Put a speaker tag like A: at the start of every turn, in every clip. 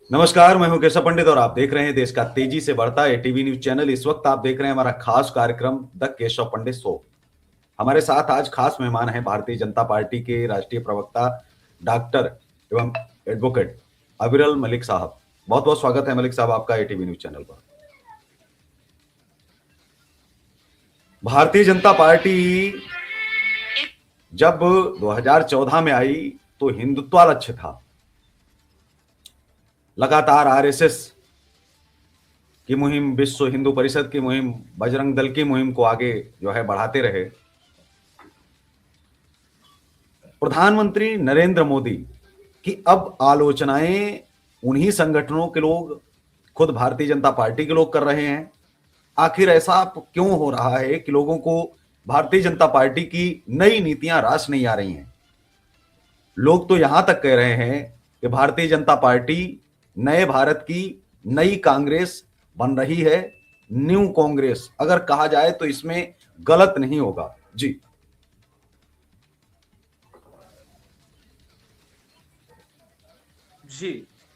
A: नमस्कार, मैं हूं केशव पंडित और आप देख रहे हैं देश का तेजी से बढ़ता एटीवी न्यूज चैनल। इस वक्त आप देख रहे हैं हमारा खास कार्यक्रम द केशव पंडित शो। हमारे साथ आज खास मेहमान हैं भारतीय जनता पार्टी के राष्ट्रीय प्रवक्ता डॉक्टर एवं एडवोकेट अविरल मलिक साहब। बहुत बहुत स्वागत है मलिक साहब आपका एटीवी न्यूज चैनल पर। भारतीय जनता पार्टी जब 2014 में आई तो हिंदुत्व लक्ष्य था। लगातार आरएसएस की मुहिम, विश्व हिंदू परिषद की मुहिम, बजरंग दल की मुहिम को आगे जो है बढ़ाते रहे। प्रधानमंत्री नरेंद्र मोदी की अब आलोचनाएं उन्हीं संगठनों के लोग, खुद भारतीय जनता पार्टी के लोग कर रहे हैं। आखिर ऐसा क्यों हो रहा है कि लोगों को भारतीय जनता पार्टी की नई नीतियां रास नहीं आ रही हैं? लोग तो यहां तक कह रहे हैं कि भारतीय जनता पार्टी नए भारत की नई कांग्रेस बन रही है। न्यू कांग्रेस अगर कहा जाए तो इसमें गलत नहीं होगा। जी
B: जी,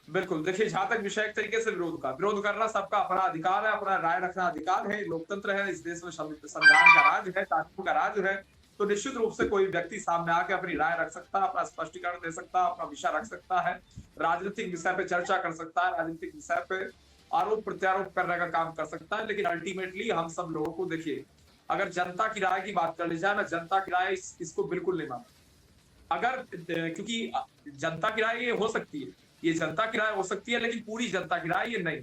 B: बिल्कुल। देखिए, जहाँ तक विषय एक तरीके से विरोध करना सबका अपना अधिकार है, अपना राय रखना अधिकार है, लोकतंत्र है, इस देश में संविधान का राज है, कानून का राज है। तो निश्चित रूप से कोई व्यक्ति सामने आके अपनी राय रख सकता है, अपना स्पष्टीकरण दे सकता है, अपना विषय रख सकता है, राजनीतिक विषय पे चर्चा कर सकता है, राजनीतिक विषय पे आरोप प्रत्यारोप करने का काम कर सकता है। लेकिन अल्टीमेटली हम सब लोगों को देखिए, अगर जनता की राय की बात कर ली जाए ना, जनता की राय इसको बिल्कुल नहीं मानती। अगर क्योंकि जनता की राय ये हो सकती है, ये जनता की राय हो सकती है, लेकिन पूरी जनता की राय ये नहीं।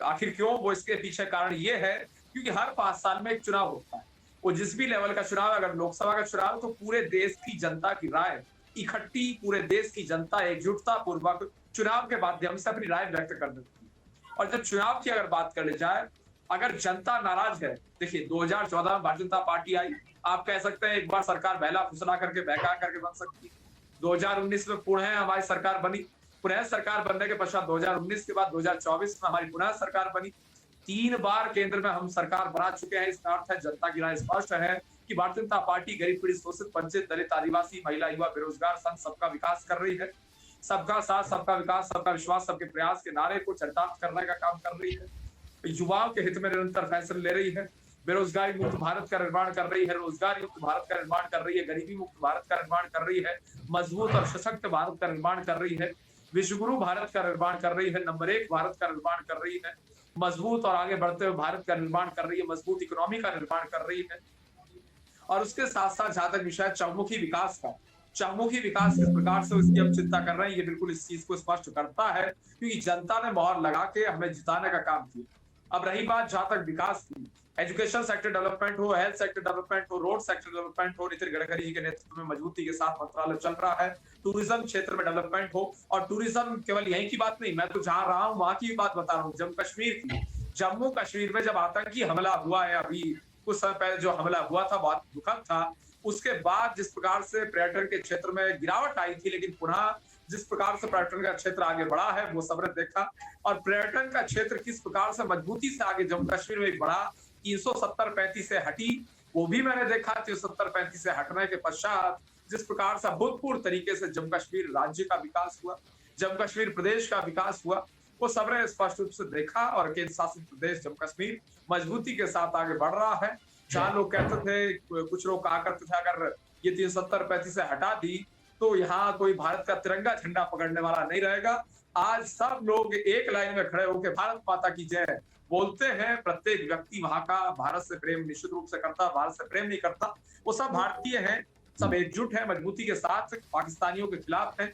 B: आखिर क्यों? वो इसके पीछे कारण ये है क्योंकि हर 5 साल में एक चुनाव होता है। वो जिस भी लेवल का चुनाव, अगर लोकसभा का चुनाव, तो पूरे देश की जनता की राय इकट्ठी, पूरे देश की जनता एकजुटता पूर्वक चुनाव के माध्यम से अपनी राय व्यक्त कर देती है। और जब चुनाव की अगर बात कर ली जाए, अगर जनता नाराज है, देखिए 2014 में भारतीय जनता पार्टी आई, आप कह सकते हैं एक बार सरकार बहला फुसला करके बहका करके बन सकती है। 2019 में पुनः हमारी सरकार बनी, पुनः सरकार बनने के पश्चात 2019 के बाद 2024 में हमारी पुनः सरकार बनी। 3 बार केंद्र में हम सरकार बना चुके हैं। इसका अर्थ है जनता की राय स्पष्ट है कि भारतीय जनता पार्टी गरीब पीड़ित शोषित वंचित दलित आदिवासी महिला युवा बेरोजगार संघ सबका विकास कर रही है। सबका साथ सबका विकास सबका विश्वास सबके प्रयास के नारे को चरितार्थ करने का काम कर रही है। युवाओं के हित में निरंतर फैसले ले रही है। बेरोजगारी मुक्त भारत का निर्माण कर रही है, रोजगार युक्त भारत का निर्माण कर रही है, गरीबी मुक्त भारत का निर्माण कर रही है, मजबूत और सशक्त भारत का निर्माण कर रही है, विश्वगुरु भारत का निर्माण कर रही है, नंबर 1 भारत का निर्माण कर रही है, मजबूत और आगे बढ़ते हुए भारत का निर्माण कर रही है, मजबूत इकोनॉमी का निर्माण कर रही है। और उसके साथ साथ जहां तक विषय चहुमुखी विकास का, चहुमुखी विकास किस प्रकार से इसकी हम चिंता कर रहे हैं, ये बिल्कुल इस चीज को स्पष्ट करता है क्योंकि जनता ने मोहर लगा के हमें जिताने का काम किया। अब रही बात जहां तक विकास की, एजुकेशन सेक्टर डेवलपमेंट हो, हेल्थ सेक्टर डेवलपमेंट हो, रोड सेक्टर डेवलपमेंट हो, नितिन गडकरी जी के नेतृत्व में मजबूती के साथ मंत्रालय चल रहा है। टूरिज्म क्षेत्र में डेवलपमेंट हो, और टूरिज्म केवल यहीं की बात नहीं, मैं तो जहां रहा हूं वहां की भी बात बता रहा हूँ, जम्मू कश्मीर की। जम्मू कश्मीर में जब आतंकी हमला हुआ है, अभी कुछ समय पहले जो हमला हुआ था बहुत दुखद था। उसके बाद जिस प्रकार से पर्यटन के क्षेत्र में गिरावट आई थी, लेकिन पुनः जिस प्रकार से पर्यटन का क्षेत्र आगे बढ़ा है वो सबने देखा। और पर्यटन का क्षेत्र किस प्रकार से मजबूती से आगे जम्मू कश्मीर में बढ़ा, 370-35 से हटी, वो भी मैंने देखा। 370-35 से हटने के पश्चात जिस प्रकार से अभूतपूर्व तरीके से जम्मू कश्मीर राज्य का विकास हुआ, जम्मू कश्मीर प्रदेश का विकास हुआ, वो सबने स्पष्ट रूप से देखा। और केंद्र शासित प्रदेश जम्मू कश्मीर मजबूती के साथ आगे बढ़ रहा है। जहां लोग कहते थे, कुछ लोग कहा करते थे अगर ये 370-35 से हटा दी तो यहाँ कोई भारत का तिरंगा झंडा पकड़ने वाला नहीं रहेगा। आज सब लोग एक लाइन में खड़े होकर भारत माता की जय बोलते हैं। प्रत्येक व्यक्ति वहां का भारत से प्रेम निश्चित रूप से करता, भारत से प्रेम नहीं करता। वो सब भारतीय हैं, सब एकजुट है, मजबूती के साथ पाकिस्तानियों के खिलाफ है,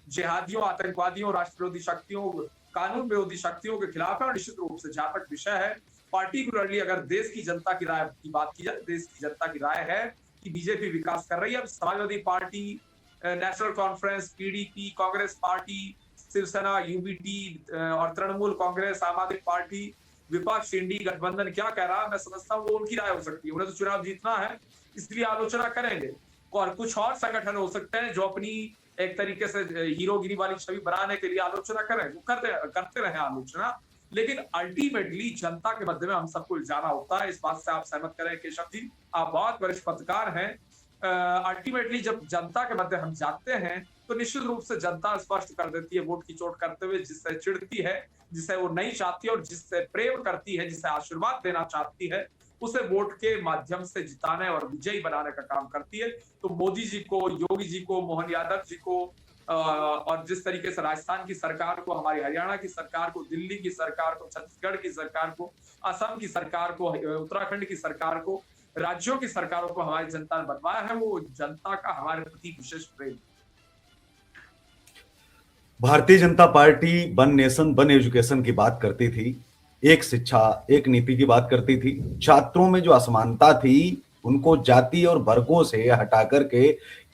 B: जिहादियों, आतंकवादियों, राष्ट्र विरोधी शक्तियों, कानून विरोधी शक्तियों के खिलाफ है। और निश्चित रूप से जहां तक विषय है, पार्टिकुलरली अगर देश की जनता की राय की बात की जाए, देश की जनता की राय है कि बीजेपी विकास कर रही है। अब Samajwadi Party, National Conference, PDP, Congress Party, Shiv Sena, UBT और तृणमूल कांग्रेस, आम आदमी पार्टी, विपक्ष, इंडी गठबंधन क्या कह रहा है, मैं समझता हूँ वो उनकी राय हो सकती है। उन्हें तो चुनाव जीतना है, इसलिए आलोचना करेंगे। और कुछ और संगठन हो सकते हैं जो अपनी एक तरीके से हीरोगिरी वाली छवि बनाने के लिए आलोचना करें, वो करते रहे आलोचना। लेकिन अल्टीमेटली जनता के मध्य में हम सबको जाना होता है। इस बात से आप सहमत करें केशव जी? आप बहुत वरिष्ठ पत्रकार हैं। अल्टीमेटली जब जनता के मध्य हम जाते हैं तो निश्चित रूप से जनता स्पष्ट कर देती है वोट की चोट करते हुए, जिससे चिढ़ती है, जिसे वो नहीं चाहती है और जिससे प्रेम करती है, जिसे आशीर्वाद देना चाहती है, उसे वोट के माध्यम से जिताने और विजयी बनाने का काम करती है। तो मोदी जी को, योगी जी को, मोहन यादव जी को और जिस तरीके से राजस्थान की सरकार को, हमारी हरियाणा की सरकार को, दिल्ली की सरकार को, छत्तीसगढ़ की सरकार को, असम की सरकार को, उत्तराखंड की सरकार को, राज्यों की सरकारों को हमारी जनता ने बनवाया है, वो जनता का हमारे प्रति विशेष प्रेम।
A: Bharatiya Janata party one nation one education की बात करती थी, एक शिक्षा एक नीति की बात करती थी। छात्रों में जो असमानता थी उनको जाति और वर्गों से हटा करके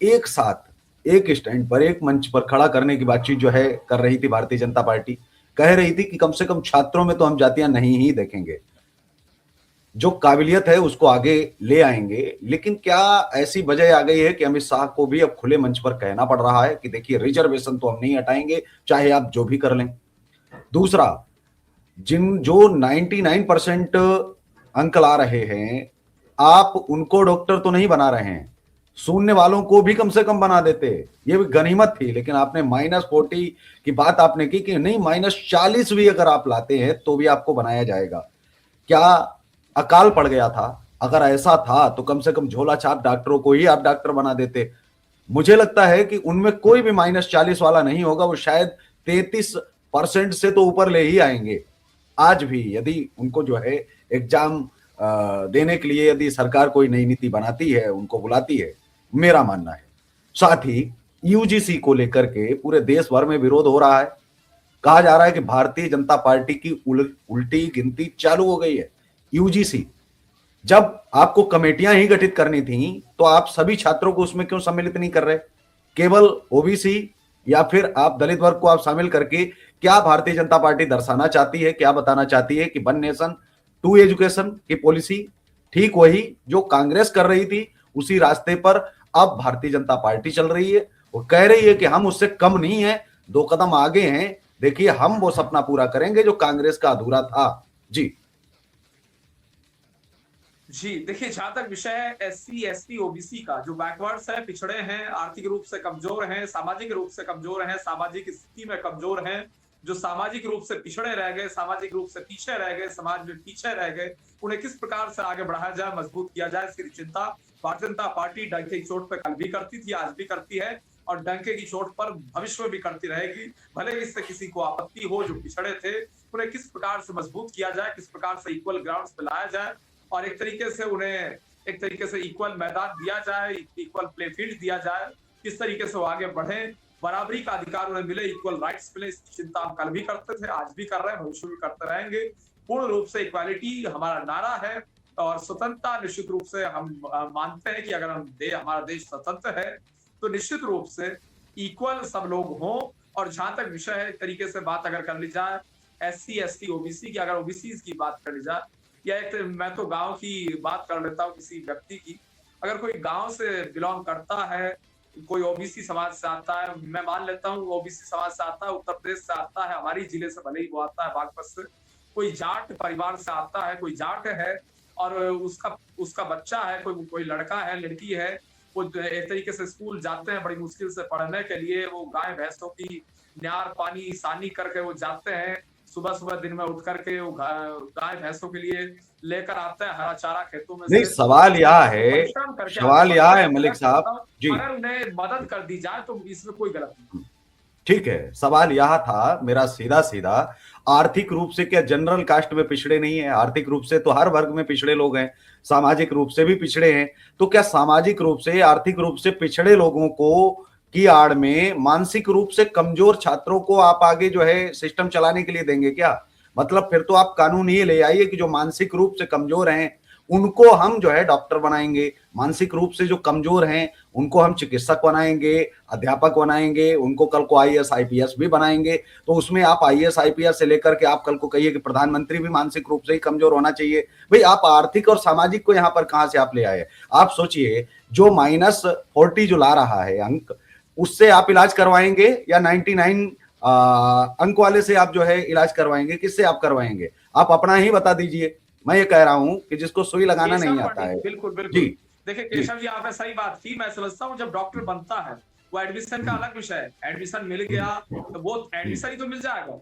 A: एक साथ एक स्टैंड पर एक मंच पर खड़ा करने की बातचीत जो है कर रही थी भारतीय जनता पार्टी। कह रही थी कि कम से कम छात्रों में तो हम जातियां नहीं ही देखेंगे, जो काबिलियत है उसको आगे ले आएंगे। लेकिन क्या ऐसी वजह आ गई है कि अमित शाह को भी अब खुले मंच पर कहना पड़ रहा है कि देखिए रिजर्वेशन तो हम नहीं हटाएंगे, चाहे आप जो भी कर लें। दूसरा, जिन जो 99% अंक ला रहे हैं, आप उनको डॉक्टर तो नहीं बना रहे हैं, सुनने वालों को भी कम से कम बना देते। ये भी गनीमत थी, लेकिन आपने -40 की बात आपने की कि नहीं, -40 भी अगर आप लाते हैं तो भी आपको बनाया जाएगा। क्या अकाल पड़ गया था? अगर ऐसा था तो कम से कम झोला छाप डॉक्टरों को ही आप डॉक्टर बना देते। मुझे लगता है कि उनमें कोई भी -40 वाला नहीं होगा, वो शायद 33% से तो ऊपर ले ही आएंगे। आज भी यदि उनको जो है एग्जाम देने के लिए यदि सरकार कोई नई नीति बनाती है, उनको बुलाती है, मेरा मानना है। साथ ही यूजीसी को लेकर के पूरे देश भर में विरोध हो रहा है। कहा जा रहा है कि भारतीय जनता पार्टी की उल्टी गिनती चालू हो गई है। यूजीसी, जब आपको कमेटियां ही गठित करनी थी तो आप सभी छात्रों को उसमें क्यों सम्मिलित नहीं कर रहे? केवल ओबीसी या फिर आप दलित वर्ग को आप शामिल करके क्या भारतीय जनता पार्टी दर्शाना चाहती है, क्या बताना चाहती है कि वन नेशन टू एजुकेशन की पॉलिसी ठीक वही जो कांग्रेस कर रही थी, उसी रास्ते पर अब भारतीय जनता पार्टी चल रही है और कह रही है कि हम उससे कम नहीं है, 2 कदम आगे हैं। देखिए, हम वो सपना पूरा करेंगे जो कांग्रेस का अधूरा था। जी
B: जी, देखिए जहां तक विषय है एससी, एसटी, ओबीसी का, जो बैकवर्ड्स है, पिछड़े हैं, आर्थिक रूप से कमजोर हैं, सामाजिक रूप से कमजोर हैं, सामाजिक स्थिति में कमजोर हैं, जो सामाजिक रूप से पिछड़े रह गए, सामाजिक रूप से पीछे रह गए, समाज में पीछे रह गए, उन्हें किस प्रकार से आगे बढ़ाया जाए, मजबूत किया जाए, इसकी चिंता भारतीय जनता पार्टी डंके की चोट पर कल भी करती थी, आज भी करती है और डंके की चोट पर भविष्य में भी करती रहेगी। भले इससे किसी को आपत्ति हो, जो पिछड़े थे उन्हें किस प्रकार से मजबूत किया जाए, किस प्रकार से इक्वल ग्राउंड्स पे लाया जाए और एक तरीके से उन्हें एक तरीके से इक्वल मैदान दिया जाए, इक्वल प्ले फील्ड दिया जाए, किस तरीके से वो आगे बढ़े, बराबरी का अधिकार उन्हें मिले, इक्वल राइट्स मिले, इसकी चिंता हम कल भी करते थे, आज भी कर रहे हैं, भविष्य भी करते रहेंगे। पूर्ण रूप से इक्वालिटी हमारा नारा है और स्वतंत्रता निश्चित रूप से हम मानते हैं कि अगर हमारा देश स्वतंत्र है तो निश्चित रूप से इक्वल सब लोग हों। और जहां तक विषय है, एक तरीके से बात अगर कर ली जाए एससी, एसटी, ओबीसी की, अगर ओबीसी की बात कर ली जाए या एक मैं तो गांव की बात कर लेता हूँ किसी व्यक्ति की, अगर कोई गांव से बिलोंग करता है, कोई ओबीसी समाज से आता है, मैं मान लेता हूँ ओबीसी समाज से आता है, उत्तर प्रदेश से आता है, हमारी जिले से भले ही वो आता है बागपत से, कोई जाट परिवार से आता है, कोई जाट है और उसका बच्चा है, कोई लड़का है, लड़की है, वो एक तरीके से स्कूल जाते हैं बड़ी मुश्किल से पढ़ने के लिए, वो गाय भैंसों की न्यार पानी सानी करके वो जाते हैं, सुबह सुबह दिन में उठ करके वो गाय भैंसों के लिए लेकर आते हैं हरा चारा खेतों में
A: नहीं,
B: से।
A: सवाल यह है मलिक साहब जी,
B: अगर उन्हें मदद कर दी जाए तो इसमें कोई गलत नहीं।
A: ठीक है, सवाल यह था मेरा सीधा सीधा, आर्थिक रूप से क्या जनरल कास्ट में पिछड़े नहीं है? आर्थिक रूप से तो हर वर्ग में पिछड़े लोग हैं, सामाजिक रूप से भी पिछड़े हैं। तो क्या सामाजिक रूप से, आर्थिक रूप से पिछड़े लोगों को की आड़ में मानसिक रूप से कमजोर छात्रों को आप आगे जो है सिस्टम चलाने के लिए देंगे क्या? मतलब फिर तो आप कानून ये ले आइए कि जो मानसिक रूप से कमजोर हैं उनको हम जो है डॉक्टर बनाएंगे, मानसिक रूप से जो कमजोर हैं उनको हम चिकित्सक बनाएंगे, अध्यापक बनाएंगे, उनको कल को आईएएस आईपीएस भी बनाएंगे। तो उसमें आप आईएएस आईपीएस से लेकर के आप कल को कहिए कि प्रधानमंत्री भी मानसिक रूप से ही कमजोर होना चाहिए। भाई, आप आर्थिक और सामाजिक को यहाँ पर कहां से आप ले आए? आप सोचिए, जो -40 जो ला रहा है अंक, उससे आप इलाज करवाएंगे या 99 अंक वाले से आप जो है इलाज करवाएंगे? किससे आप करवाएंगे? आप अपना ही बता दीजिए। मैं ये कह रहा हूं कि जिसको सुई लगाना नहीं आता है।
B: बिल्कुल
A: जी
B: देखिए केशव जी, आपने सही बात की। मैं समझता हूँ जब डॉक्टर बनता है वो एडमिशन का अलग विषय है। एडमिशन मिल गया तो वो एडमिशन ही तो मिल जाएगा।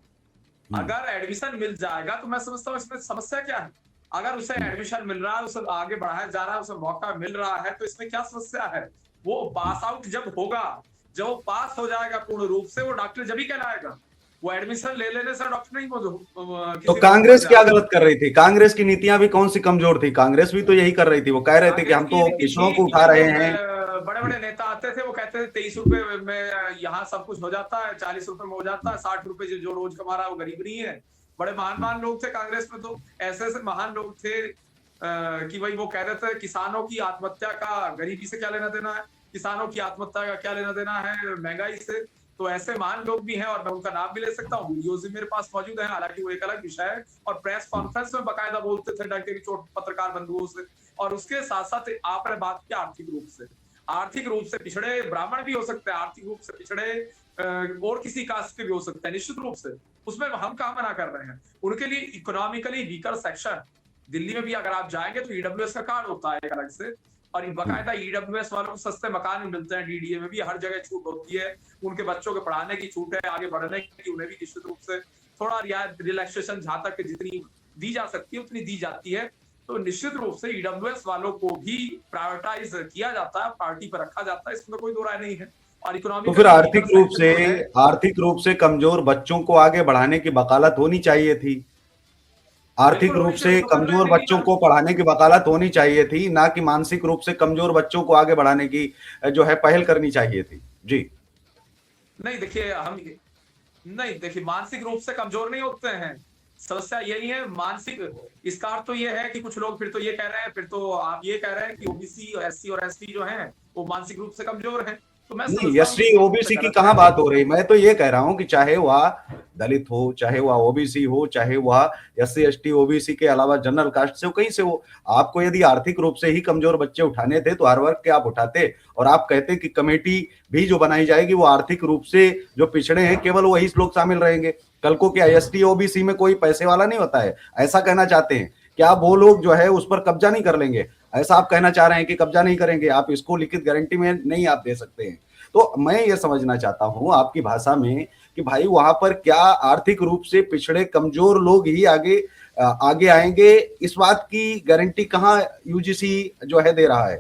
B: अगर एडमिशन मिल जाएगा तो मैं समझता हूँ इसमें समस्या क्या है। अगर उसे एडमिशन मिल रहा है, उसे आगे बढ़ाया जा रहा है, उसे मौका मिल रहा है, तो इसमें क्या समस्या है। वो पास आउट जब होगा, जब वो पास हो जाएगा पूर्ण रूप से, वो डॉक्टर जब ही कहलाएगा। वो एडमिशन ले लेने से डॉक्टर नहीं
A: तो
B: किसी रोग बन
A: कांग्रेस क्या
B: जाएगा।
A: गलत कर रही थी? कांग्रेस की नीतियां भी कौन सी कमजोर थी? कांग्रेस भी तो यही कर रही थी, वो कह रहे थे कि
B: कांग्रेस
A: हम
B: की
A: तो
B: नीति
A: पिछड़ों
B: थी
A: को उठा
B: कि
A: रहे
B: जो
A: हैं।
B: बड़े बड़े नेता आते थे वो कहते थे 23 रुपए में यहाँ सब कुछ हो जाता है, 40 रुपए में हो जाता है, 60 रुपए जो रोज कमा रहा है वो गरीब नहीं है। बड़े महान महान लोग थे कांग्रेस में, तो ऐसे ऐसे महान लोग थे कि भाई वो कह रहे थे किसानों की आत्महत्या का गरीबी से क्या लेना देना है, किसानों की आत्महत्या का क्या लेना देना है महंगाई से। तो ऐसे महान लोग भी हैं और मैं उनका नाम भी ले सकता हूँ, वीडियोज भी मेरे पास मौजूद है, हालांकि वो एक अलग विषय है। और प्रेस कॉन्फ्रेंस में बकायदा बोलते थे डंके की चोट पत्रकार बंधुओं से। और उसके साथ साथ आपने बात की आर्थिक रूप से, आर्थिक रूप से पिछड़े ब्राह्मण भी हो सकते हैं, आर्थिक रूप से पिछड़े और किसी कास्ट के भी हो सकते हैं, निश्चित रूप से उसमें हम कहाँ मना कर रहे हैं। उनके लिए इकोनॉमिकली वीकर सेक्शन, दिल्ली में भी अगर आप जाएंगे तो ईडब्ल्यूएस का कार्ड होता है एक अलग से, और बकायदा ईडब्ल्यूएस वालों को सस्ते मकान भी मिलते हैं, डीडीए में भी हर जगह छूट होती है, उनके बच्चों के पढ़ाने की छूट है, आगे बढ़ने की उन्हें भी निश्चित रूप से थोड़ा रियायत रिलैक्सेशन जहां तक जितनी दी जा सकती है उतनी दी जाती है। तो निश्चित रूप से ईडब्ल्यूएस वालों को भी प्रायोरिटाइज किया जाता है, पार्टी पर रखा जाता है, इसमें कोई दो राय नहीं है। और
A: तो फिर
B: इकोनॉमिकली वीकर सेक्शन जो है,
A: आर्थिक रूप से कमजोर बच्चों को आगे बढ़ाने की वकालत होनी चाहिए थी। आर्थिक
B: बिल्कुल
A: रूप
B: होनी चाहिए,
A: से
B: तो कर रहे हैं,
A: कमजोर बच्चों को पढ़ाने की वकालत होनी चाहिए थी, ना कि मानसिक रूप से कमजोर बच्चों को आगे बढ़ाने की जो है पहल करनी चाहिए थी। जी
B: नहीं देखिए हम नहीं देखिए मानसिक रूप से कमजोर नहीं होते हैं, समस्या यही है मानसिक। इसका अर्थ तो ये है कि कुछ लोग फिर तो ये कह रहे हैं, फिर तो आप ये कह रहे हैं कि ओबीसी एससी और एसटी जो हैं वो मानसिक रूप से कमजोर हैं। तो मैं
A: नहीं,
B: समझता हूँ
A: एसटी
B: निश्चित रूप से
A: ओबीसी की
B: गलत
A: कहाँ
B: है।
A: बात हो रही? मैं तो ये कह रहा हूँ कि चाहे वह दलित हो, चाहे वह ओबीसी हो, चाहे वह एससी एसटी ओबीसी के अलावा जनरल कास्ट से हो, कहीं से हो, आपको यदि आर्थिक रूप से ही कमजोर बच्चे उठाने थे तो हर वर्ग के आप उठाते, और आप कहते कि कमेटी भी जो बनाई जाएगी वो आर्थिक रूप से जो पिछड़े हैं केवल वही लोग शामिल रहेंगे। कल को क्या एसटी ओबीसी में कोई पैसे वाला नहीं होता है? ऐसा कहना चाहते हैं क्या? वो लोग जो है उस पर कब्जा नहीं कर लेंगे? ऐसा आप कहना चाह रहे हैं कि कब्जा नहीं करेंगे? आप इसको लिखित गारंटी में नहीं आप दे सकते हैं। तो मैं ये समझना चाहता हूं आपकी भाषा में कि भाई वहां पर क्या आर्थिक रूप से पिछड़े कमजोर लोग ही आगे आएंगे? इस बात की गारंटी कहाँ यूजीसी जो है दे रहा है?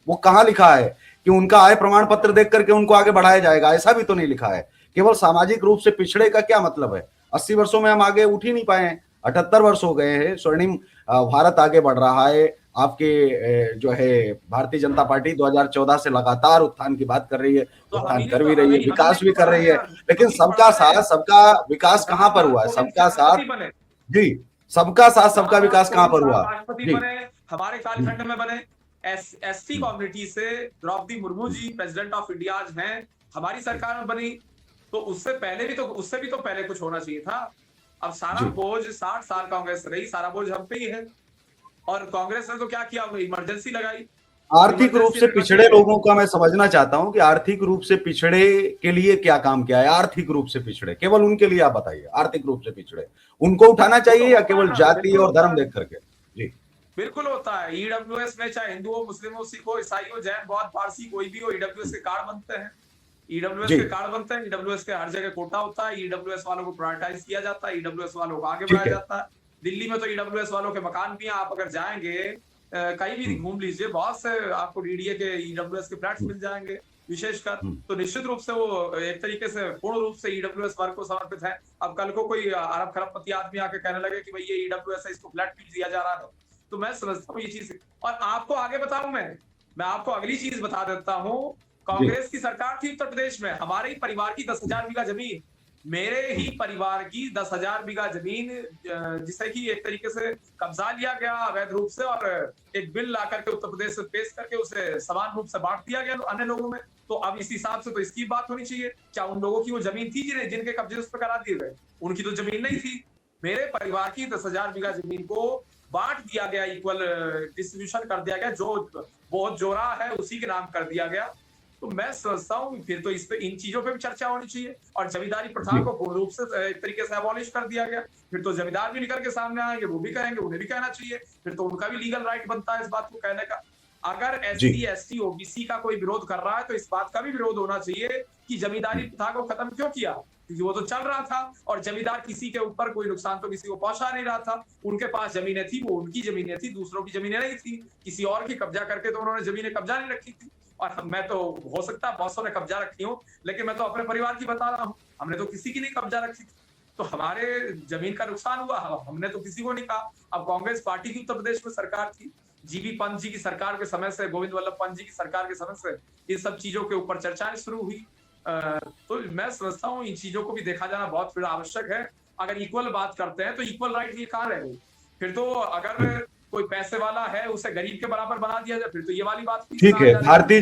A: वो कहाँ लिखा है कि उनका आय प्रमाण पत्र देख करके उनको आगे बढ़ाया जाएगा? ऐसा भी तो नहीं लिखा है। केवल सामाजिक रूप से पिछड़े का क्या मतलब है? 80 वर्षों में हम आगे उठ ही नहीं पाए हैं, 78 वर्ष हो गए हैं, स्वर्णिम भारत आगे बढ़ रहा है। आपके जो है भारतीय जनता पार्टी 2014 से लगातार उत्थान की बात कर रही है,
B: तो
A: उत्थान कर भी रही है,
B: हमें
A: विकास भी
B: तो
A: कर
B: पढ़ा
A: रही
B: है
A: है,
B: यार,
A: लेकिन
B: हम ही तो
A: सबका
B: पढ़ा है
A: साथ सबका विकास कहाँ पर
B: रामनाथ
A: हुआ है?
B: कोविंद
A: सबका
B: राष्ट्रपति
A: साथ,
B: बने,
A: जी, सबका साथ सबका
B: रामनाथ
A: विकास कहाँ
B: कोविंद
A: पर
B: साहब
A: हुआ?
B: राष्ट्रपति
A: जी
B: बने, हमारे कालखंड में बने। एसटी कम्युनिटी से Draupadi Murmu ji president of India आज हैं, हमारी सरकार में बनी। तो उससे पहले भी तो, उससे भी तो पहले कुछ होना चाहिए था। अब सारा
A: जी
B: बोझ 60 साल कांग्रेस रही, सारा बोझ हम पे ही है। और कांग्रेस ने तो क्या किया, इमरजेंसी लगाई।
A: आर्थिक रूप
B: इमरजेंसी
A: से
B: लगा
A: पिछड़े
B: के
A: लोगों का मैं समझना चाहता हूं कि आर्थिक रूप से पिछड़े के लिए क्या काम किया है? आर्थिक रूप से पिछड़े केवल उनके लिए आप बताइए, आर्थिक रूप से पिछड़े उनको उठाना
B: वो तो
A: चाहिए या
B: होता है
A: केवल
B: ना,
A: जाति
B: बिल्कुल
A: और
B: होता
A: धर्म
B: है,
A: देख करके? जी
B: बिल्कुल होता है। ईडब्ल्यूएस में चाहे हिंदू हो, मुस्लिम हो, सिख हो, ईसाई हो, जैन, बौद्ध, पारसी कोई भी हो, ईडब्ल्यूएस के कार्ड बनते हैं। ईडब्ल्यूएस
A: जी
B: के कार्ड बनते हैं, ईडब्ल्यूएस के हर जगह कोटा होता है, ईडब्ल्यूएस वालों को प्रायोरिटाइज किया जाता है, ईडब्ल्यूएस वालों को आगे बढ़ाया
A: ठीक है।
B: जाता है। दिल्ली में तो ईडब्ल्यूएस वालों के मकान भी हैं, आप अगर जाएंगे कहीं भी
A: हम्म,
B: घूम लीजिए, बहुत से आपको डीडीए के ईडब्ल्यूएस के फ्लैट्स
A: हम्म,
B: मिल जाएंगे विशेषकर।
A: हम्म,
B: तो निश्चित रूप से वो एक तरीके से पूर्ण रूप से ईडब्ल्यूएस वर्ग को समर्पित है। अब कल को कोई अरब खरबपति आदमी आके कहने लगे कि भाई ये ईडब्ल्यूएस है, इसको फ्लैट भी दिया जा रहा है, तो मैं समझता हूँ ये चीज। और आपको आगे बताऊं, मैं आपको अगली चीज बता देता हूँ।
A: जी
B: कांग्रेस की सरकार थी उत्तर प्रदेश में, हमारे ही परिवार की 10,000 बीघा जमीन, मेरे ही परिवार की 10,000 बीघा जमीन, जिसे कि एक तरीके से कब्जा लिया गया अवैध रूप से, और एक बिल ला करके उत्तर प्रदेश से पेश करके उसे समान रूप से बांट दिया गया अन्य लोगों में। तो अब इस हिसाब से तो इसकी बात होनी चाहिए, क्या उन लोगों की वो जमीन थी जिनके कब्जे उस पर करा दिए गए? उनकी तो जमीन नहीं थी। मेरे परिवार की 10,000 बीघा जमीन को बांट दिया गया, इक्वल डिस्ट्रीब्यूशन कर दिया गया, जो बहुत जोरा है उसी के नाम कर दिया गया। तो मैं समझता हूँ फिर तो इस पे, इन चीजों पे भी चर्चा होनी चाहिए। और जमींदारी प्रथा
A: जी
B: को पूर्ण रूप से एक तरीके से अबॉलिश कर दिया गया। फिर तो जमींदार भी निकल के सामने आएंगे, वो भी कहेंगे, उन्हें भी कहना चाहिए, फिर तो उनका भी लीगल राइट बनता है इस बात को कहने का। अगर
A: जी।
B: SC ST OBC का कोई विरोध कर रहा है तो इस बात का भी विरोध होना चाहिए कि जमींदारी प्रथा को खत्म क्यों किया, क्योंकि वो तो चल रहा था और जमींदार किसी के ऊपर कोई नुकसान तो किसी को पहुंचा नहीं रहा था। उनके पास जमीनें थी, वो उनकी जमीनें थी, दूसरों की जमीनें नहीं थी। किसी और की कब्जा करके तो उन्होंने जमीनें कब्जा नहीं रखी थी। और मैं तो, हो सकता है बॉसों ने कब्जा रखी हो, लेकिन मैं तो अपने परिवार की बता रहा हूँ, हमने तो किसी की नहीं कब्जा रखी थी। तो हमारे जमीन का नुकसान हुआ, हमने तो किसी को नहीं कहा। अब कांग्रेस पार्टी की उत्तर प्रदेश में सरकार थी, जीबी पंत जी की सरकार के समय से, गोविंद वल्लभ पंत जी की सरकार के समय से इन सब चीजों के ऊपर चर्चाएं शुरू हुई। तो मैं समझता हूँ इन चीजों को भी देखा जाना बहुत फिर आवश्यक है। अगर इक्वल बात करते हैं तो इक्वल राइट ये कहाँ रह गई? फिर तो अगर कोई पैसे वाला है उसे गरीब के बराबर बना दिया जाए, फिर तो ये वाली बात
A: ठीक है, भारतीय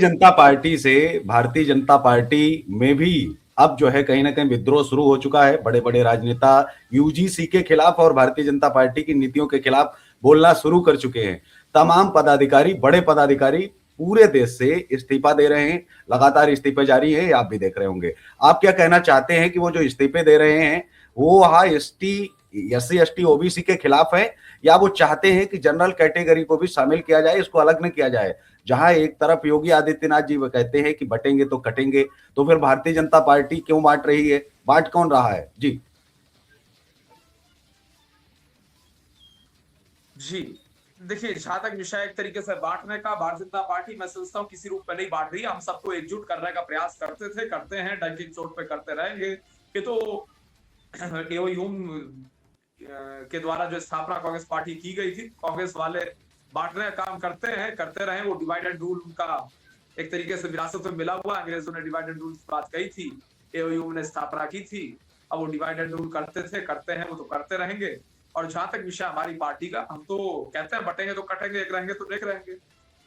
A: जनता पार्टी में भी अब जो है कहीं ना कहीं विद्रोह शुरू हो चुका है। बड़े बड़े राजनेता यूजीसी के खिलाफ और भारतीय जनता पार्टी की नीतियों के खिलाफ बोलना शुरू कर चुके हैं। तमाम पदाधिकारी, बड़े पदाधिकारी पूरे देश से इस्तीफा दे रहे हैं, लगातार इस्तीफे जारी है, आप भी देख रहे होंगे। आप क्या कहना चाहते हैं कि वो जो इस्तीफे दे रहे हैं वो SC ST OBC के खिलाफ है, या वो चाहते हैं कि जनरल कैटेगरी को भी शामिल किया जाए, इसको अलग न किया जाए? जहां एक तरफ योगी आदित्यनाथ जी वो कहते हैं कि बटेंगे तो कटेंगे, तो फिर भारतीय जनता पार्टी क्यों बांट रही है, बांट कौन रहा है? जी
B: जी, देखिए जहां तक विषय एक तरीके से बांटने का, भारतीय जनता पार्टी मैं समझता हूँ किसी रूप में नहीं बांट रही। हम सबको एकजुट करने का प्रयास करते थे, करते हैं, डंके की चोट पे करते रहेंगे। ये तो एओयूम के द्वारा जो स्थापना कांग्रेस पार्टी की गई थी, कांग्रेस वाले बांटने का काम करते हैं, करते रहे। वो डिवाइड एंड रूल उनका एक तरीके से विरासत में मिला हुआ। अंग्रेजों ने डिवाइड एंड रूल की बात कही थी, एओयूम ने स्थापना की थी। अब वो डिवाइड एंड रूल करते थे, करते हैं, वो तो करते रहेंगे। और जहां तक विषय हमारी पार्टी का, हम तो कहते हैं बटेंगे तो कटेंगे, एक रहेंगे तो एक रहेंगे।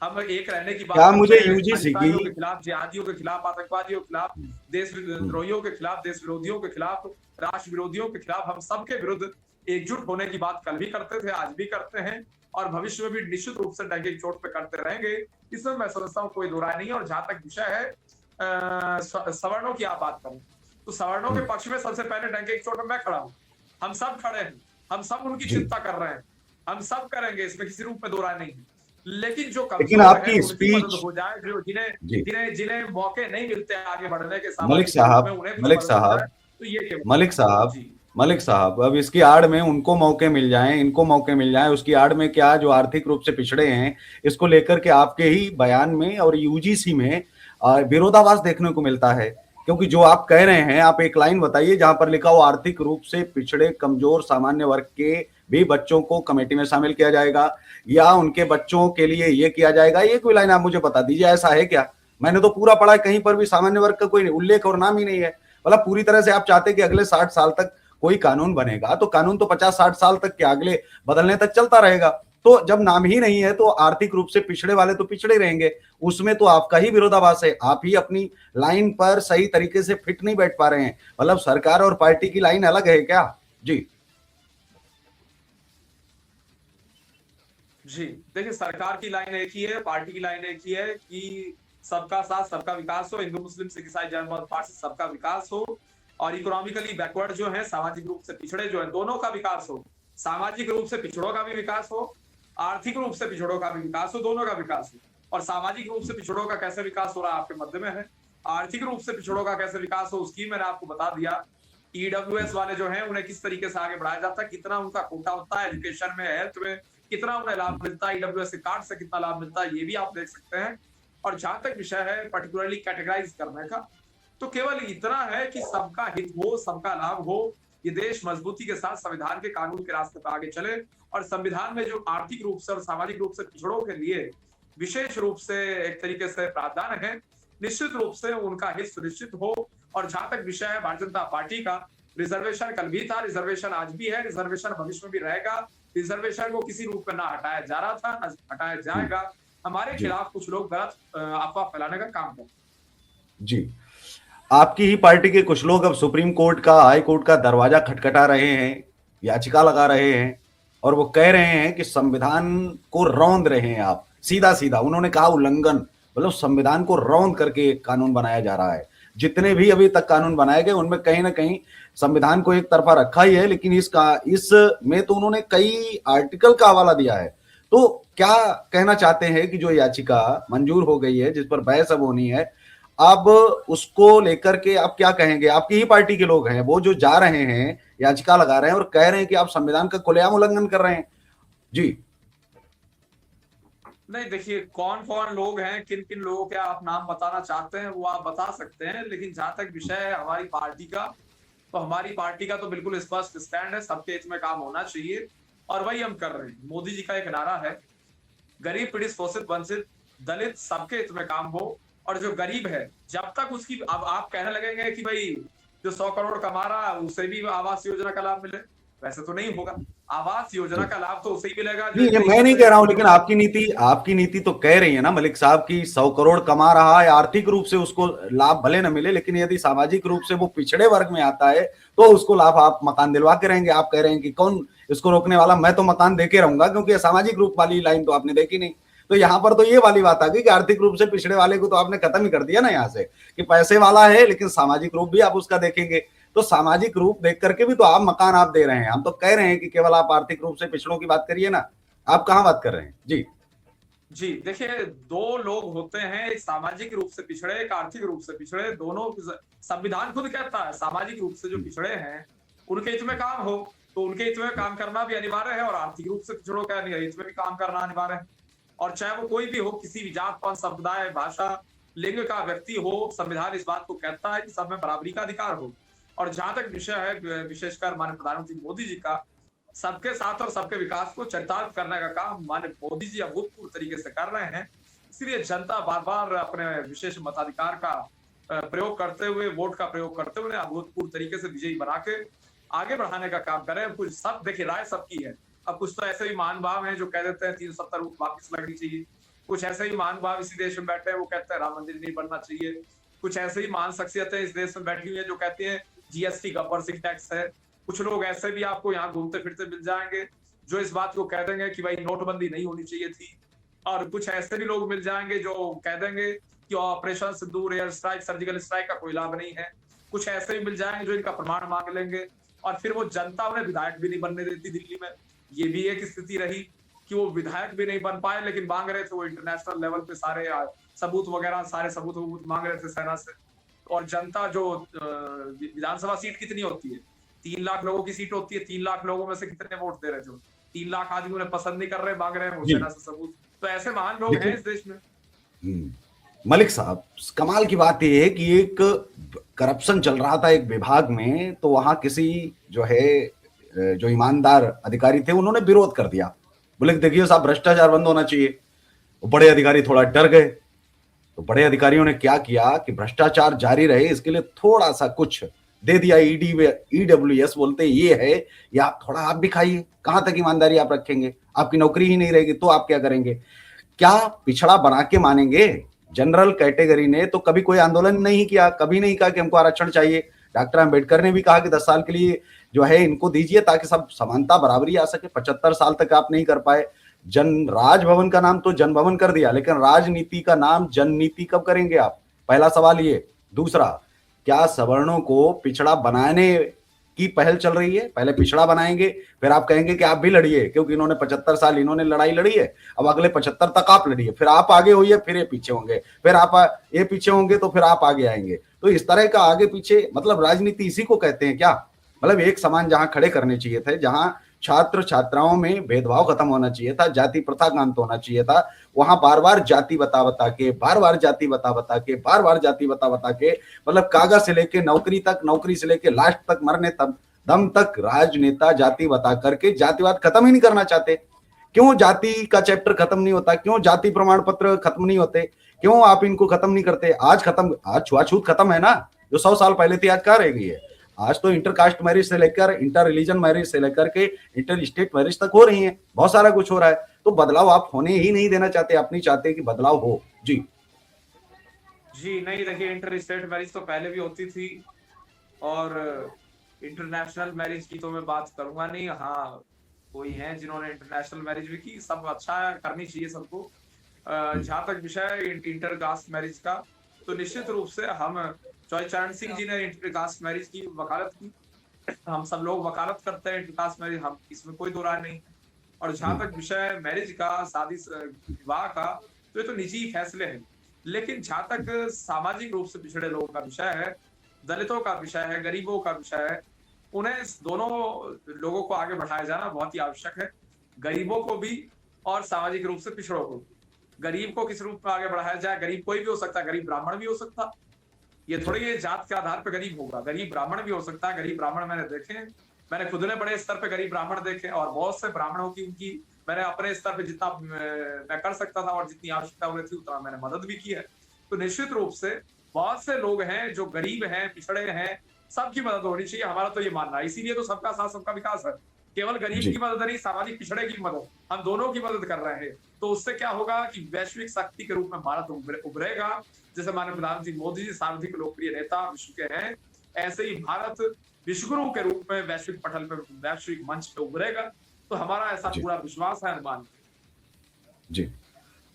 B: हम एक रहने की बात
A: क्या
B: करते
A: मुझे
B: हैं,
A: यूजीसी की
B: अधिकारियों के खिलाफ, जिहादियों के खिलाफ, आतंकवादियों के खिलाफ, देशद्रोहियों के खिलाफ, देश विरोधियों के खिलाफ, राष्ट्र विरोधियों के खिलाफ हम सबके विरुद्ध एकजुट होने की बात कल भी करते थे, आज भी करते हैं और भविष्य में भी निश्चित रूप से डंके की चोट पे करते रहेंगे। इसमें मैं समझता हूँ कोई दो राय नहीं है। और जहां तक विषय है सवर्णों की आप बात करें, तो सवर्णों के पक्ष में सबसे पहले डंके की चोट पे मैं खड़ा हूँ। हम सब खड़े हैं, हम सब उनकी
A: जी,
B: चिंता कर रहे हैं, हम सब करेंगे, इसमें किसी रूप में दो राय नहीं है। लेकिन जो
A: लेकिन
B: कमजोर है
A: आपकी
B: उनकी मदद
A: स्पीच,
B: हो जाए, जो जिन्हें
A: जी
B: जिन्हें जिन्हें मौके नहीं मिलते आगे बढ़ने के
A: मलिक
B: सामाजिक रूप में,
A: साहब,
B: उन्हें भी
A: मलिक
B: मदद हो जाए,
A: साहब,
B: तो ये केवल
A: मलिक साहब,
B: जी
A: मलिक साहब, अब इसकी आड़ में उनको मौके मिल जाएं, इनको मौके मिल जाएं, उसकी आड़ में क्या, जो आर्थिक रूप से पिछड़े हैं, इसको लेकर के आपके ही बयान में और यूजीसी में विरोधाभास देखने को मिलता है। क्योंकि जो आप कह रहे हैं, आप एक लाइन बताइए जहां पर लिखा हो आर्थिक रूप से पिछड़े कमजोर सामान्य वर्ग के भी बच्चों को कमेटी में शामिल किया जाएगा, या उनके बच्चों के लिए ये किया जाएगा। ये कोई लाइन आप मुझे बता दीजिए, ऐसा है क्या? मैंने तो पूरा पढ़ा है, कहीं पर भी सामान्य वर्ग का कोई उल्लेख और नाम ही नहीं है। मतलब पूरी तरह से आप चाहते हैं कि अगले 60 साल तक कोई कानून बनेगा, तो कानून तो 50-60 साल तक के अगले बदलने तक चलता रहेगा। तो जब नाम ही नहीं है तो आर्थिक रूप से पिछड़े वाले तो पिछड़े रहेंगे, उसमें तो आपका ही विरोधाभास है। आप ही अपनी लाइन पर सही तरीके से फिट नहीं बैठ पा रहे हैं। मतलब सरकार और पार्टी की लाइन अलग है क्या? जी
B: जी, देखिए सरकार की लाइन एक ही है, पार्टी की लाइन एक ही है कि सबका साथ सबका विकास हो, हिंदू मुस्लिम सिख ईसाई जैन बौद्ध पारसी सबका विकास हो, और इकोनॉमिकली बैकवर्ड जो है, सामाजिक रूप से पिछड़े जो है, दोनों का विकास हो। सामाजिक रूप से पिछड़ों का भी विकास हो, आर्थिक रूप से पिछड़ों का भी विकास हो, दोनों का विकास हो। और सामाजिक रूप से पिछड़ों का कैसे विकास हो रहा है आपके मध्य में है, आर्थिक रूप से पिछड़ों का कैसे विकास हो उसकी मैंने आपको बता दिया। ईडब्ल्यूएस वाले जो है उन्हें किस तरीके से आगे बढ़ाया जाता है, कितना उनका कोटा होता है एजुकेशन में, हेल्थ में, कितना उन्हें लाभ मिलता है, ईडब्ल्यूएस के कार्ड से कितना लाभ मिलता है, ये भी आप देख सकते हैं। और जहां तक विषय है पर्टिकुलरली कैटेगराइज करने का, तो केवल इतना है कि सबका हित हो, सबका लाभ हो, ये देश मजबूती के साथ संविधान के कानून के रास्ते पर आगे चले। और संविधान में जो आर्थिक रूप से और सामाजिक रूप से पिछड़ों के लिए विशेष रूप से एक तरीके से प्रावधान है, निश्चित रूप से उनका हित सुनिश्चित हो। और जहां तक विषय है भारतीय जनता पार्टी का, रिजर्वेशन कल भी था, रिजर्वेशन आज भी है, रिजर्वेशन भविष्य में भी रहेगा। रिजर्वेशन को किसी रूप में ना हटाया जा रहा था, ना हटाया जाएगा। हमारे
A: जी
B: खिलाफ कुछ लोग गलत अफवाह फैलाने का काम करते हैं।
A: जी, आपकी ही पार्टी के कुछ लोग अब सुप्रीम कोर्ट का, हाई कोर्ट का दरवाजा खटखटा रहे हैं, याचिका लगा रहे हैं, और वो कह रहे हैं कि संविधान को रौंद रहे हैं आप। सीधा सीधा उन्होंने कहा उल्लंघन, मतलब संविधान को रौंद करके एक कानून बनाया जा रहा है। जितने भी अभी तक कानून बनाए गए उनमें कहीं ना कहीं संविधान को एक तरफा रखा ही है, लेकिन इसमें तो उन्होंने कई आर्टिकल का हवाला दिया है। तो क्या कहना चाहते हैं कि जो याचिका मंजूर हो गई है, जिस पर बहस अब होनी है, अब उसको लेकर के आप क्या कहेंगे? आपकी ही पार्टी के लोग हैं वो जो जा रहे हैं, याचिका लगा रहे हैं और कह रहे हैं कि आप संविधान का खुलेआम उल्लंघन कर रहे हैं। जी।
B: नहीं, देखिए कौन कौन लोग हैं, किन किन लोगों के आप नाम बताना चाहते हैं वो आप बता सकते हैं, लेकिन जहां तक विषय है हमारी पार्टी का, तो हमारी पार्टी का तो बिल्कुल स्पष्ट स्टैंड है, सबके हित में काम होना चाहिए और वही हम कर रहे हैं। मोदी जी का एक नारा है, गरीब पीड़ित शोषित वंचित दलित सबके हित में काम हो, और जो गरीब है जब तक उसकी, अब आप कहने लगेंगे कि भाई जो 100 करोड़ कमा रहा है उसे भी आवास योजना का लाभ मिले, वैसे तो नहीं होगा। आवास योजना
A: जी
B: का लाभ तो उसे ही मिलेगा जो
A: नहीं, ये
B: इतने
A: मैं नहीं
B: इकट्ठे
A: कह रहा हूं, लेकिन
B: करोड़।
A: आपकी नीति तो कह रही है ना मलिक साहब की 100 करोड़ कमा रहा है, आर्थिक रूप से उसको लाभ भले न मिले, लेकिन यदि सामाजिक रूप से वो पिछड़े वर्ग में आता है तो उसको लाभ आप मकान दिलवा के रहेंगे। आप कह रहे हैं कि कौन इसको रोकने वाला, मैं तो मकान देके रहूंगा, क्योंकि ये सामाजिक रूप वाली लाइन तो आपने देखी नहीं। तो यहाँ पर तो ये वाली बात आ गई कि आर्थिक रूप से पिछड़े वाले को तो आपने खत्म ही कर दिया ना यहाँ से, कि पैसे वाला है लेकिन सामाजिक रूप भी आप उसका देखेंगे। तो सामाजिक रूप देख करके भी तो आप मकान आप दे रहे हैं। हम तो कह रहे हैं कि केवल आप आर्थिक रूप से पिछड़ों की बात करिए ना। आप कहाँ बात कर रहे हैं? जी।
B: जी, देखिए 2 लोग होते हैं, एक सामाजिक रूप से पिछड़े, एक आर्थिक रूप से पिछड़े, दोनों संविधान खुद कहता है सामाजिक रूप से जो पिछड़े हैं उनके हित में काम हो, तो उनके हित में काम करना भी अनिवार्य है और आर्थिक रूप से पिछड़ों के हित में भी काम करना अनिवार्य है। और चाहे वो कोई भी हो, किसी भी जात पात समुदाय भाषा लिंग का व्यक्ति हो, संविधान इस बात को कहता है कि सब में बराबरी का अधिकार हो। और जहां तक विषय है विशेषकर माननीय प्रधानमंत्री मोदी जी का, सबके साथ और सबके विकास को चरितार्थ करने का काम माननीय मोदी जी अभूतपूर्व तरीके से कर रहे हैं। इसलिए जनता बार बार अपने विशेष मताधिकार का प्रयोग करते हुए, वोट का प्रयोग करते हुए अभूतपूर्व तरीके से विजयी बना के आगे बढ़ाने का काम करें। कुछ सब देखिए राय सबकी है। अब कुछ तो ऐसे भी महान भाव हैं जो कह देते हैं 370 वापिस लगनी चाहिए, कुछ ऐसे ही महान भाव इसी देश में बैठे हैं वो कहते हैं राम मंदिर नहीं बनना चाहिए, कुछ ऐसे ही महान शख्सियतें इस देश में बैठी हुई है जो कहती है जीएसटी गब्बर सिंह टैक्स है, कुछ लोग ऐसे भी आपको यहाँ घूमते फिरते मिल जाएंगे जो इस बात को कह देंगे कि भाई नोटबंदी नहीं होनी चाहिए थी, और कुछ ऐसे भी लोग मिल जाएंगे जो कह देंगे कि ऑपरेशन सिंदूर एयर स्ट्राइक सर्जिकल स्ट्राइक का कोई लाभ नहीं है, कुछ ऐसे भी मिल जाएंगे जो इनका प्रमाण मांग लेंगे, और फिर वो जनता उन्हें विधायक भी नहीं बनने देती दिल्ली में। ये भी एक स्थिति रही कि वो विधायक भी नहीं बन पाए, लेकिन मांग रहे थे वो इंटरनेशनल लेवल पे सारे सबूत वगैरह, सारे सबूत मांग रहे थे सेना से। और जनता जो विधानसभा सीट कितनी होती है, 3 लाख लोगों की सीट होती है, 3 लाख लोगों में से कितने वोट दे रहे, जो 3 लाख आदमी उन्हें पसंद नहीं कर रहे, मांग रहे हैं वो
A: जी
B: सेना से सबूत। तो ऐसे महान लोग हैं
A: लेकिन
B: इस देश में।
A: मलिक साहब, कमाल की बात यह है कि एक करप्शन चल रहा था एक विभाग में, तो वहां किसी जो है जो ईमानदार अधिकारी थे उन्होंने विरोध कर दिया, बोले कि देखिए साहब भ्रष्टाचार बंद होना चाहिए। वो बड़े अधिकारी थोड़ा डर गए, तो बड़े अधिकारियों ने क्या किया कि भ्रष्टाचार जारी रहे इसके लिए थोड़ा सा कुछ दे दिया। ईडब्ल्यूएस बोलते ये है, या आप थोड़ा आप भी खाइए, कहां तक ईमानदारी आप रखेंगे? आपकी नौकरी ही नहीं रहेगी तो आप क्या करेंगे? क्या पिछड़ा बना के मानेंगे? जनरल कैटेगरी ने तो कभी कोई आंदोलन नहीं किया, कभी नहीं कहा कि हमको आरक्षण चाहिए। डॉक्टर अंबेडकर ने भी कहा कि 10 साल के लिए जो है इनको दीजिए ताकि सब समानता बराबरी आ सके। 75 साल तक आप नहीं कर पाए। जन राजभवन का नाम तो जन भवन कर दिया, लेकिन राजनीति का नाम जन नीति कब करेंगे आप? पहला सवाल ये। दूसरा, क्या सवर्णों को पिछड़ा बनाने की पहल चल रही है? पहले पिछड़ा बनाएंगे, फिर आप कहेंगे कि आप भी लड़िए, क्योंकि इन्होंने 75 साल इन्होंने लड़ाई लड़ी है, अब अगले 75 तक आप लड़िए, फिर आप आगे होइए, फिर ये पीछे होंगे, फिर आप ये पीछे होंगे तो फिर आप आगे आएंगे। तो इस तरह का आगे पीछे, मतलब राजनीति इसी को कहते हैं क्या? मतलब एक समान जहां खड़े करने चाहिए थे, जहां छात्र छात्राओं में भेदभाव खत्म होना चाहिए था, जाति प्रथा का अंत होना चाहिए था, वहां बार बार जाति बता बता के, बार बार जाति बता बता के, बार बार जाति बता बता के, मतलब कागज से लेके नौकरी तक, नौकरी से लेके लास्ट तक मरने तक दम तक राजनेता जाति बता करके जातिवाद खत्म ही नहीं करना चाहते। क्यों जाति का चैप्टर खत्म नहीं होता? क्यों जाति प्रमाण पत्र खत्म नहीं होते? क्यों आप इनको खत्म नहीं करते? आज खत्म, आज छुआछूत खत्म है ना, जो 100 साल पहले थी, आज कहाँ रह गई है? आज तो इंटरकास्ट मैरिज से लेकर इंटर रिलीजन मैरिज से लेकर के इंटर स्टेट मैरिज तक हो रही है, बहुत सारा कुछ हो रहा है। तो बदलाव आप होने ही नहीं देना चाहते, आप नहीं चाहते कि बदलाव हो। जी
B: जी नहीं, देखिए इंटर स्टेट मैरिज तो पहले भी होती थी, और इंटरनेशनल मैरिज की तो मैं बात करूंगा नहीं। हाँ, कोई हैं जिन्होंने इंटरनेशनल मैरिज भी की, सब अच्छा है, करनी चाहिए सबको। जहां तक विषय है इंटर कास्ट मैरिज का, तो निश्चित रूप से हम, चौधरी चरण सिंह जी ने इंटर कास्ट मैरिज की वकालत की, हम सब लोग वकालत करते हैं इंटर कास्ट मैरिज, हम इसमें कोई दो राय नहीं। और जहां तक विषय मैरिज का, शादी विवाह का, तो ये तो निजी फैसले हैं। लेकिन जहां तक सामाजिक रूप से पिछड़े लोगों का विषय है, दलितों का विषय है, गरीबों का विषय है, उन्हें इस दोनों लोगों को आगे बढ़ाया जाना बहुत ही आवश्यक है। गरीबों को भी और सामाजिक रूप से पिछड़ों को भी। गरीब को किस रूप में आगे बढ़ाया जाए? गरीब कोई भी हो सकता है, गरीब ब्राह्मण भी हो सकता है। ये थोड़ी ये जात के आधार पर गरीब होगा, गरीब ब्राह्मण भी हो सकता है। गरीब ब्राह्मण मैंने देखे हैं, मैंने खुद ने बड़े स्तर पे गरीब ब्राह्मण देखे, और बहुत से ब्राह्मणों की उनकी मैंने अपने स्तर पे जितना मैं कर सकता था और जितनी आवश्यकता हो रही थी उतना मैंने मदद भी की है। तो निश्चित रूप से बहुत से लोग हैं जो गरीब हैं, पिछड़े हैं, सबकी मदद होनी चाहिए, हमारा तो ये मानना है। इसीलिए तो सबका साथ सबका विकास है। केवल गरीब
A: जी
B: की मदद नहीं, सामाजिक पिछड़े की मदद, हम दोनों की मदद कर रहे हैं। तो उससे क्या होगा कि वैश्विक शक्ति के रूप में भारत उभरेगा। जैसे माननीय प्रधानमंत्री मोदी जी सर्वाधिक लोकप्रिय नेता विश्व के हैं, ऐसे ही भारत विश्वगुरु के रूप में वैश्विक पटल पे, वैश्विक मंच पे उभरेगा। तो हमारा ऐसा
A: जी
B: पूरा विश्वास है, अनुमान।
A: जी।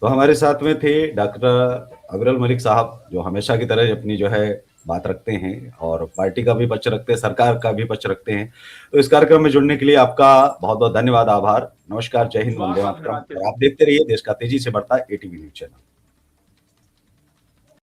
A: तो हमारे साथ में थे डॉक्टर अविरल मलिक साहब, जो हमेशा की तरह अपनी जो है बात रखते हैं और पार्टी का भी पक्ष रखते हैं, सरकार का भी पक्ष रखते हैं। तो इस कार्यक्रम में जुड़ने के लिए आपका बहुत बहुत धन्यवाद, आभार, नमस्कार, जय हिंद,
B: बहुत
A: वंदे
B: बहुत
A: मातरम।
B: धन्यवाद।
A: और आप देखते रहिए देश का तेजी से बढ़ता एटीवी न्यूज चैनल।